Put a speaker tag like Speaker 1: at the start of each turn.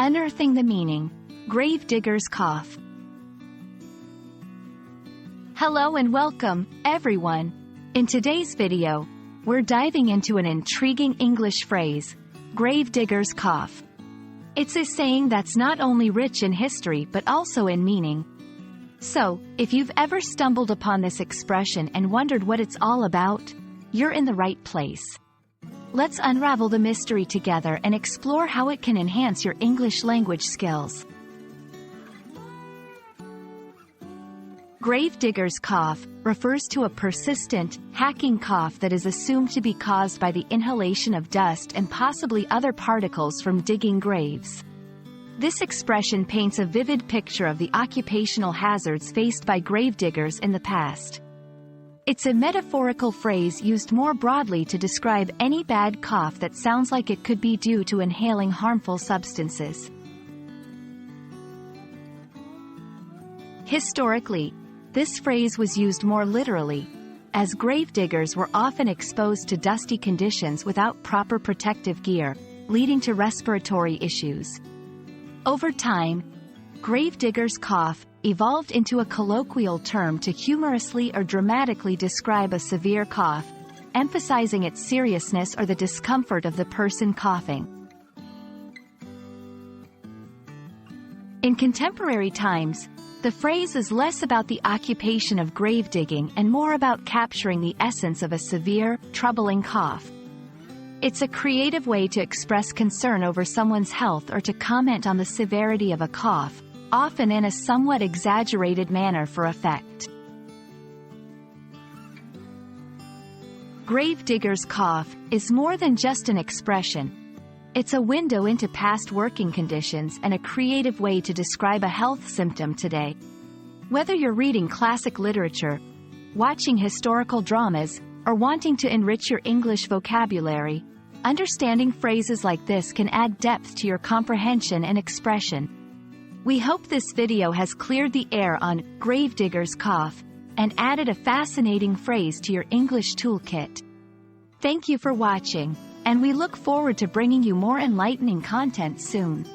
Speaker 1: Unearthing the meaning. Gravedigger's cough. Hello and welcome, everyone. In today's video, we're diving into an intriguing English phrase, gravedigger's cough. It's a saying that's not only rich in history but also in meaning. So, if you've ever stumbled upon this expression and wondered what it's all about, you're in the right place. Let's unravel the mystery together and explore how it can enhance your English language skills. Gravedigger's cough refers to a persistent, hacking cough that is assumed to be caused by the inhalation of dust and possibly other particles from digging graves. This expression paints a vivid picture of the occupational hazards faced by gravediggers in the past. It's a metaphorical phrase used more broadly to describe any bad cough that sounds like it could be due to inhaling harmful substances. Historically, this phrase was used more literally, as gravediggers were often exposed to dusty conditions without proper protective gear, leading to respiratory issues. Over time, gravedigger's cough evolved into a colloquial term to humorously or dramatically describe a severe cough, emphasizing its seriousness or the discomfort of the person coughing. In contemporary times, the phrase is less about the occupation of grave digging and more about capturing the essence of a severe, troubling cough. It's a creative way to express concern over someone's health or to comment on the severity of a cough, often in a somewhat exaggerated manner for effect. Gravedigger's cough is more than just an expression. It's a window into past working conditions and a creative way to describe a health symptom today. Whether you're reading classic literature, watching historical dramas, or wanting to enrich your English vocabulary, understanding phrases like this can add depth to your comprehension and expression. We hope this video has cleared the air on gravedigger's cough and added a fascinating phrase to your English toolkit. Thank you for watching, and we look forward to bringing you more enlightening content soon.